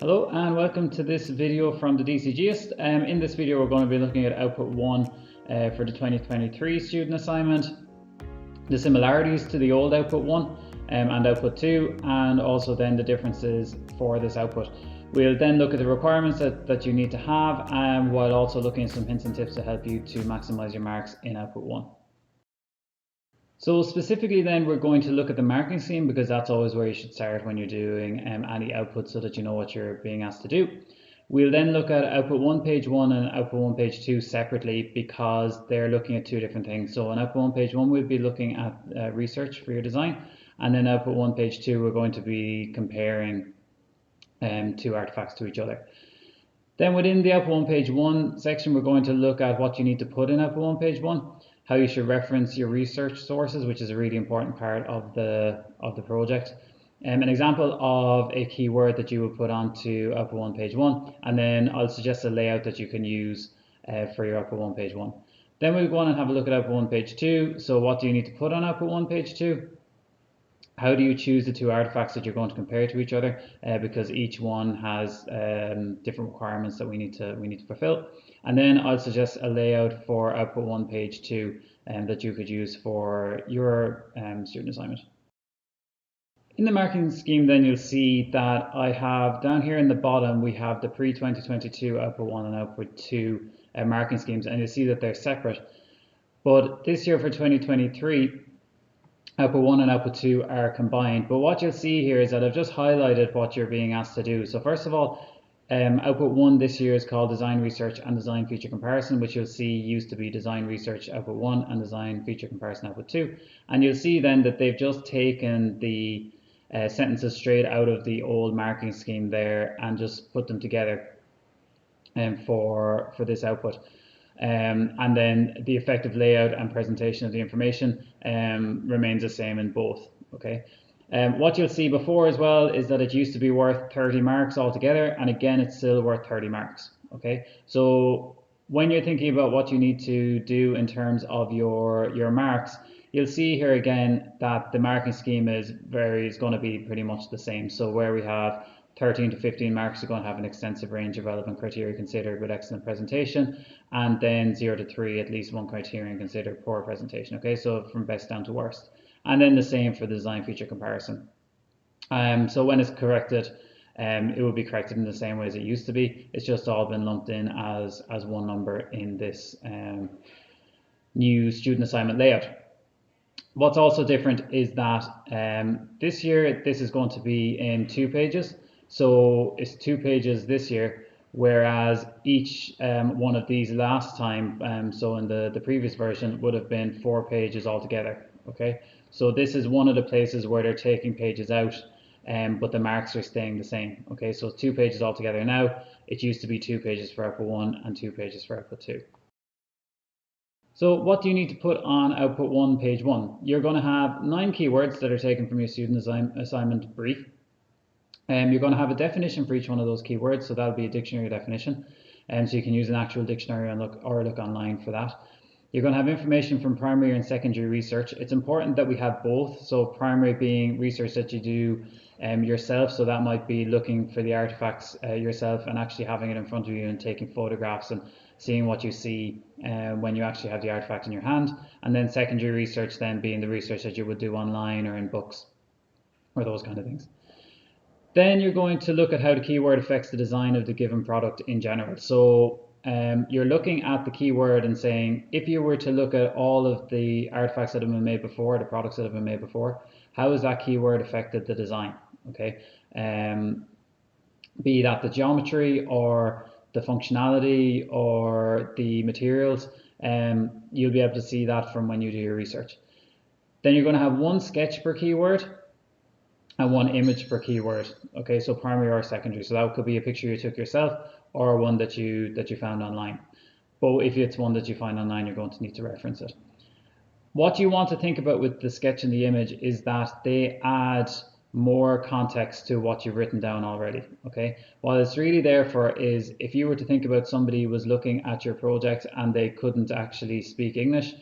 Hello and welcome to this video from the DCGist. In this video we're going to be looking at Output 1 for the 2023 student assignment, the similarities to the old Output 1 and Output 2, and also then the differences for this output. We'll then look at the requirements that you need to have, while also looking at some hints and tips to help you to maximise your marks in Output 1. So specifically then we're going to look at the marking scheme, because that's always where you should start when you're doing any output, so that you know what you're being asked to do. We'll then look at Output 1 page 1 and Output 1 page 2 separately, because they're looking at two different things. So on Output 1 page 1 we'll be looking at research for your design, and then Output 1 page 2 we're going to be comparing two artifacts to each other. Then within the Output 1 page 1 section we're going to look at what you need to put in Output 1 page 1, how you should reference your research sources, which is a really important part of the project. An example of a keyword that you would put onto Output 1 page 1, and then I'll suggest a layout that you can use for your Output 1 page 1. Then we'll go on and have a look at Output 1 page 2. So what do you need to put on Output 1 page 2? How do you choose the two artifacts that you're going to compare to each other? Because each one has different requirements that we need to fulfill. And then I'll suggest a layout for Output 1 page 2 that you could use for your student assignment. In the marking scheme then you'll see that I have down here in the bottom we have the pre-2022 Output 1 and Output 2 marking schemes, and you'll see that they're separate. But this year for 2023, Output 1 and Output 2 are combined. But what you'll see here is that I've just highlighted what you're being asked to do. So first of all, Output 1 this year is called Design Research and Design Feature Comparison, which you'll see used to be Design Research Output 1 and Design Feature Comparison Output 2. And you'll see then that they've just taken the sentences straight out of the old marking scheme there and just put them together for this output. And then the effective layout and presentation of the information remains the same in both. Okay. What you'll see before as well is that it used to be worth 30 marks altogether, and again it's still worth 30 marks. Okay, so when you're thinking about what you need to do in terms of your marks, you'll see here again that the marking scheme is going to be pretty much the same. So where we have 13 to 15 marks, you're going to have an extensive range of relevant criteria considered with excellent presentation, and then 0 to 3 at least one criterion considered poor presentation. Okay, so from best down to worst. And then the same for the design feature comparison. So when it's corrected, it will be corrected in the same way as it used to be. It's just all been lumped in as one number in this new student assignment layout. What's also different is that this year this is going to be in 2 pages. So it's 2 pages this year, whereas each one of these last time, so in the previous version, would have been 4 pages altogether. Okay, so this is one of the places where they're taking pages out, but the marks are staying the same. Okay, so 2 pages altogether now. It used to be 2 pages for Output 1 and 2 pages for Output 2. So what do you need to put on Output 1 page 1? You're going to have 9 keywords that are taken from your student assignment brief. You're going to have a definition for each one of those keywords, so that'll be a dictionary definition, so you can use an actual dictionary and look online for that. You're going to have information from primary and secondary research. It's important that we have both. So primary being research that you do yourself, so that might be looking for the artifacts yourself and actually having it in front of you and taking photographs and seeing what you see when you actually have the artifact in your hand. And then secondary research then being the research that you would do online or in books or those kind of things. Then you're going to look at how the keyword affects the design of the given product in general. So you're looking at the keyword and saying, if you were to look at all of the artifacts that have been made before, the products that have been made before, how has that keyword affected the design? Okay, be that the geometry or the functionality or the materials, you'll be able to see that from when you do your research. Then you're going to have 1 sketch per keyword and 1 image per keyword. Okay, so primary or secondary. So that could be a picture you took yourself or one that you found online. But if it's one that you find online, you're going to need to reference it. What you want to think about with the sketch and the image is that they add more context to what you've written down already. Okay, what it's really there for is if you were to think about somebody was looking at your project and they couldn't actually speak English,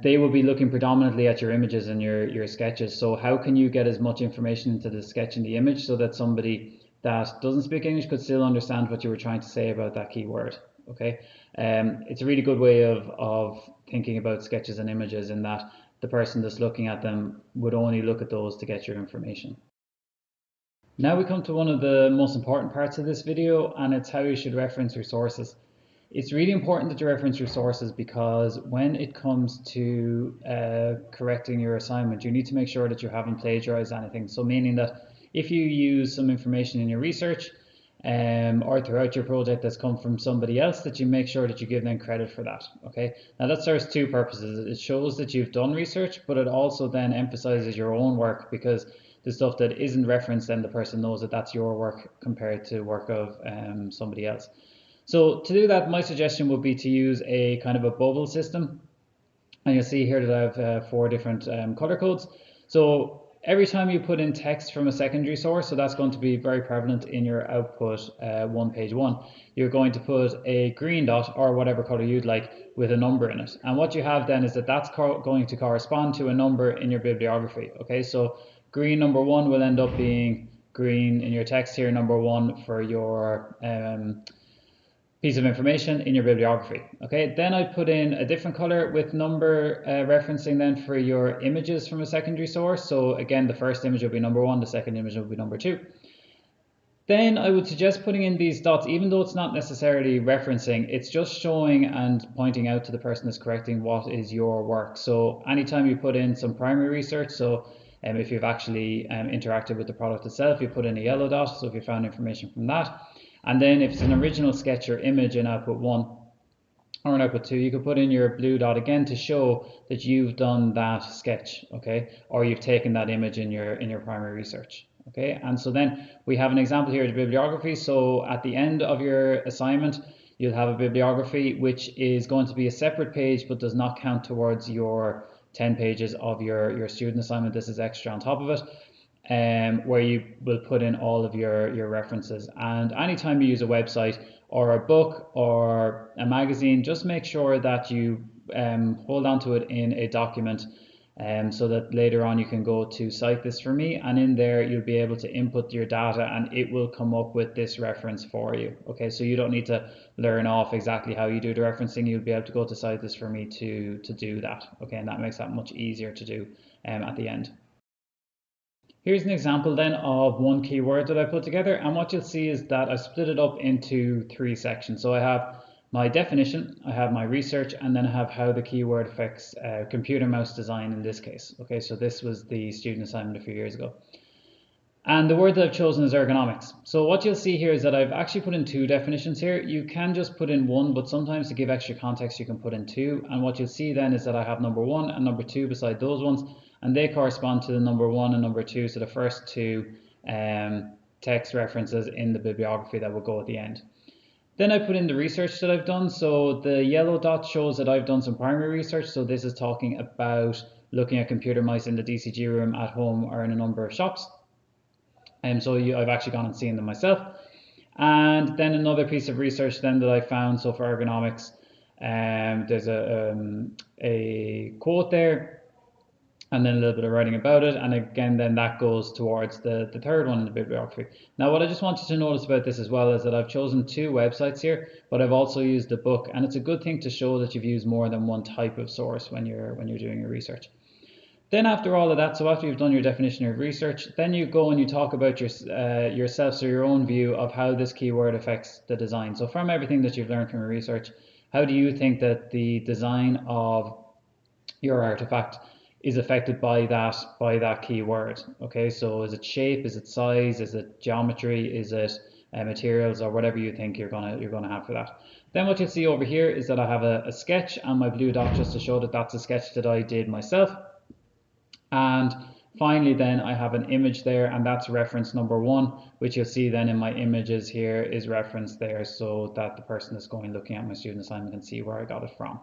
they will be looking predominantly at your images and your sketches. So how can you get as much information into the sketch and the image so that somebody that doesn't speak English could still understand what you were trying to say about that keyword. Okay, it's a really good way of thinking about sketches and images, in that the person that's looking at them would only look at those to get your information. Now we come to one of the most important parts of this video, and it's how you should reference your sources. It's really important that you reference your sources, because when it comes to correcting your assignment, you need to make sure that you haven't plagiarized anything. So meaning that if you use some information in your research or throughout your project that's come from somebody else, that you make sure that you give them credit for that. Okay, now that serves two purposes. It shows that you've done research, but it also then emphasizes your own work, because the stuff that isn't referenced, then the person knows that that's your work compared to work of somebody else. So to do that, my suggestion would be to use a kind of a bubble system. And you'll see here that I have 4 different color codes. So every time you put in text from a secondary source, so that's going to be very prevalent in your output 1, page 1, you're going to put a green dot, or whatever color you'd like, with a number in it. And what you have then is that that's going to correspond to a number in your bibliography. Okay, so green number 1 will end up being green in your text here, number 1 for your piece of information in your bibliography. Okay, then I put in a different color with number referencing then for your images from a secondary source. So again, the first image will be number 1, the second image will be number 2. Then I would suggest putting in these dots, even though it's not necessarily referencing, it's just showing and pointing out to the person that's correcting what is your work. So anytime you put in some primary research, so if you've actually interacted with the product itself, you put in a yellow dot, so if you found information from that. And then if it's an original sketch or image in output 1 or in output 2, you could put in your blue dot again to show that you've done that sketch, okay, or you've taken that image in your primary research. Okay, and so then we have an example here of the bibliography. So at the end of your assignment, you'll have a bibliography which is going to be a separate page, but does not count towards your 10 pages of your student assignment. This is extra on top of it, where you will put in all of your references. And anytime you use a website or a book or a magazine, just make sure that you hold on to it in a document, so that later on you can go to cite this for me, and in there you'll be able to input your data and it will come up with this reference for you. Okay, so you don't need to learn off exactly how you do the referencing. You'll be able to go to cite this for me to do that. Okay, and that makes that much easier to do at the end. Here's an example then of one keyword that I put together, and what you'll see is that I split it up into 3 sections. So I have my definition, I have my research, and then I have how the keyword affects computer mouse design in this case. Okay, so this was the student assignment a few years ago. And the word that I've chosen is ergonomics. So what you'll see here is that I've actually put in 2 definitions here. You can just put in 1, but sometimes to give extra context you can put in 2. And what you'll see then is that I have number 1 and number 2 beside those ones, and they correspond to the number 1 and number 2, so the first 2 text references in the bibliography that will go at the end. Then I put in the research that I've done. So the yellow dot shows that I've done some primary research. So this is talking about looking at computer mice in the DCG room at home or in a number of shops. And so I've actually gone and seen them myself. And then another piece of research then that I found, so for ergonomics, there's a quote there, and then a little bit of writing about it, and again then that goes towards the third one in the bibliography. Now what I just wanted to notice about this as well is that I've chosen 2 websites here, but I've also used a book, and it's a good thing to show that you've used more than one type of source when you're doing your research. Then after all of that, so after you've done your definition of research, then you go and you talk about yourself, so your own view of how this keyword affects the design. So from everything that you've learned from your research, how do you think that the design of your artifact is affected by that keyword? Okay, so is it shape, is it size, is it geometry, is it materials, or whatever you think you're gonna have for that. Then what you'll see over here is that I have a sketch and my blue dot just to show that that's a sketch that I did myself. And finally then I have an image there, and that's reference number 1, which you'll see then in my images here is referenced there, so that the person that's going looking at my student assignment can see where I got it from.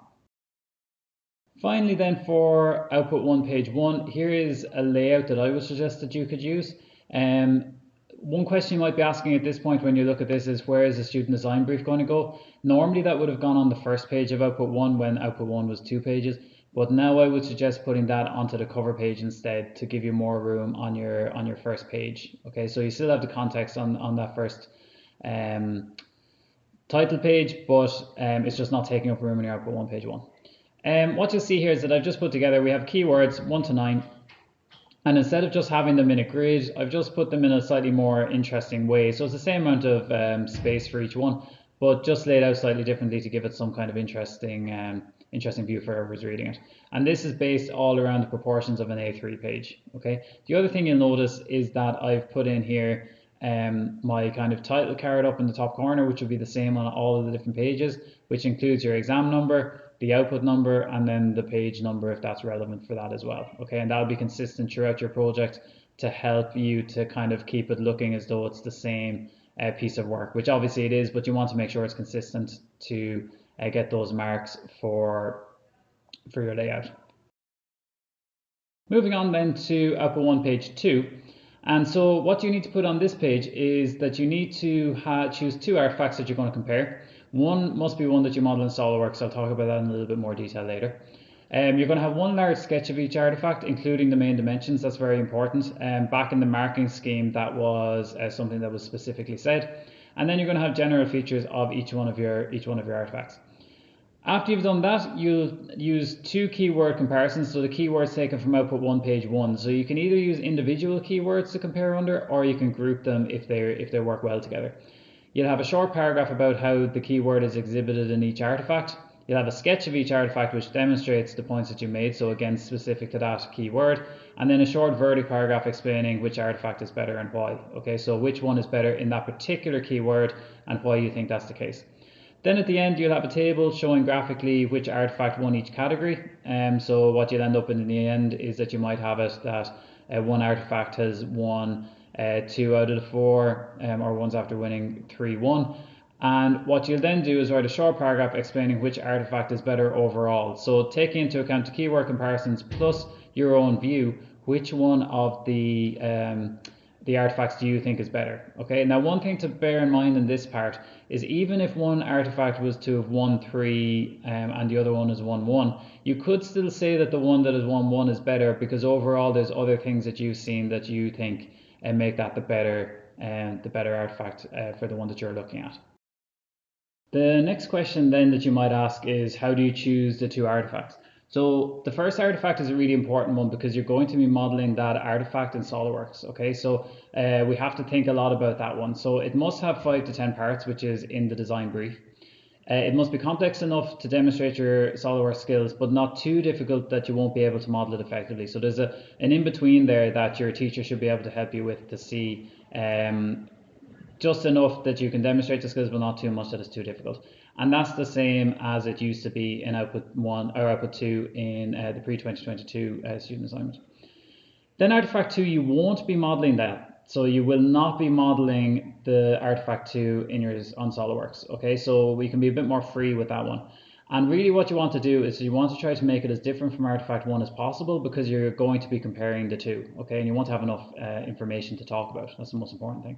Finally then, for output 1, page 1, here is a layout that I would suggest that you could use. One question you might be asking at this point when you look at this is, where is the student design brief going to go? Normally that would have gone on the first page of output 1 when output 1 was 2 pages, But now I would suggest putting that onto the cover page instead to give you more room on your first page. Okay, so you still have the context on that first title page, but it's just not taking up room in your output 1 page 1. What you'll see here is that I've just put together, we have keywords 1 to 9. And instead of just having them in a grid, I've just put them in a slightly more interesting way. So it's the same amount of space for each one, but just laid out slightly differently to give it some kind of interesting view for whoever's reading it. And this is based all around the proportions of an A3 page. Okay. The other thing you'll notice is that I've put in here my kind of title card up in the top corner, which will be the same on all of the different pages, which includes your exam number, the output number, and then the page number if that's relevant for that as well. Okay, and that'll be consistent throughout your project to help you to kind of keep it looking as though it's the same piece of work, which obviously it is, but you want to make sure it's consistent to get those marks for your layout. Moving on then to output 1 page 2. And so what you need to put on this page is that you need to choose 2 artifacts that you're going to compare. One must be one that you model in SOLIDWORKS. I'll talk about that in a little bit more detail later. You're going to have one large sketch of each artifact, including the main dimensions. That's very important. Back in the marking scheme, that was something that was specifically said. And then you're going to have general features of each one of your artifacts. After you've done that, you'll use 2 keyword comparisons, so the keywords taken from output 1 page 1. So you can either use individual keywords to compare under, or you can group them if they work well together. You'll have a short paragraph about how the keyword is exhibited in each artifact. You'll have a sketch of each artifact which demonstrates the points that you made, so again specific to that keyword, and then a short verdict paragraph explaining which artifact is better and why. Okay, so which one is better in that particular keyword and why you think that's the case. Then at the end you'll have a table showing graphically which artifact won each category. So what you'll end up in the end is that you might have it that one artifact has won 2 out of the 4 or ones after winning 3-1. And what you'll then do is write a short paragraph explaining which artifact is better overall. So taking into account the keyword comparisons plus your own view, which one of the artifacts do you think is better? Okay, now one thing to bear in mind in this part is even if one artifact was to have won 3 and the other one has won 1, you could still say that the one that has won 1 is better, because overall there's other things that you've seen that you think make that the better artifact for the one that you're looking at. The next question then that you might ask is, how do you choose the 2 artifacts? So the first artifact is a really important one because you're going to be modeling that artifact in SOLIDWORKS. Okay, so we have to think a lot about that one. So it must have 5 to 10 parts, which is in the design brief. It must be complex enough to demonstrate your SOLIDWORKS skills, but not too difficult that you won't be able to model it effectively. So there's an in-between there that your teacher should be able to help you with to see just enough that you can demonstrate the skills, but not too much that it's too difficult. And that's the same as it used to be in output 1 or output 2 in the pre-2022 student assignment. Then artifact 2, you won't be modeling that. So you will not be modeling the artifact 2 on SOLIDWORKS. Okay, so we can be a bit more free with that one. And really what you want to do is you want to try to make it as different from artifact 1 as possible, because you're going to be comparing the 2. Okay, and you want to have enough information to talk about. That's the most important thing.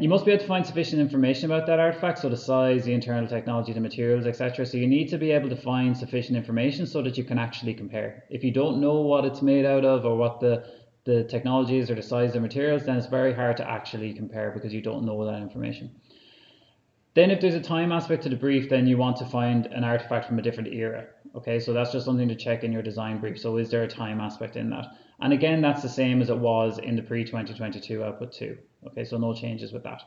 You must be able to find sufficient information about that artifact, so the size, the internal technology, the materials, etc. So you need to be able to find sufficient information so that you can actually compare. If you don't know what it's made out of or what the technology is or the size of the materials, then it's very hard to actually compare because you don't know that information. Then if there's a time aspect to the brief, then you want to find an artifact from a different era. Okay, so that's just something to check in your design brief. So is there a time aspect in that? And again, that's the same as it was in the pre-2022 output 2. Okay, so no changes with that.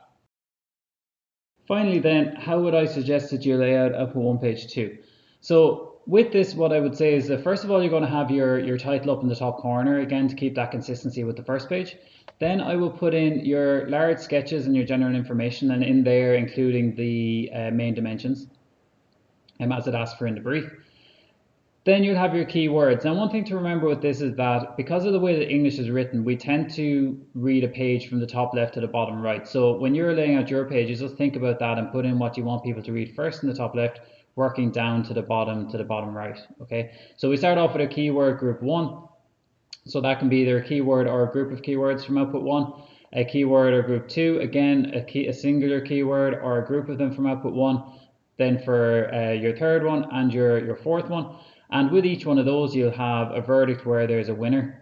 Finally then, how would I suggest that you lay out output 1 page 2? So with this, what I would say is that first of all, you're going to have your title up in the top corner, again, to keep that consistency with the first page. Then I will put in your large sketches and your general information, and in there including the main dimensions as it asks for in the brief. Then you'll have your keywords. Now one thing to remember with this is that because of the way that English is written, we tend to read a page from the top left to the bottom right. So when you're laying out your pages, just think about that and put in what you want people to read first in the top left, working down to the bottom right. Okay, so we start off with a keyword group 1. So that can be either a keyword or a group of keywords from output 1. A keyword or group 2, again a singular keyword or a group of them from output 1. Then for your third one and your fourth one. And with each one of those, you'll have a verdict where there's a winner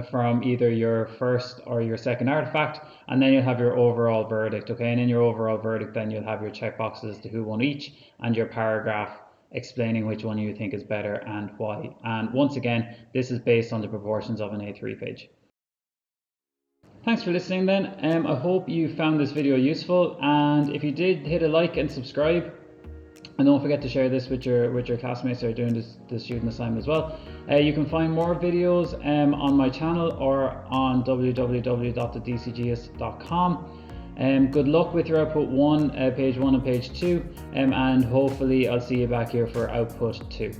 from either your first or your second artifact, and then you'll have your overall verdict. Okay, and in your overall verdict, then you'll have your checkboxes as to who won each, and your paragraph explaining which one you think is better and why. And once again, this is based on the proportions of an A3 page. Thanks for listening then. I hope you found this video useful, and if you did, hit a like and subscribe. And don't forget to share this with your classmates who are doing this student assignment as well. You can find more videos on my channel or on www.thedcgist.com. Good luck with your output 1, page 1 and page 2, and hopefully I'll see you back here for output 2.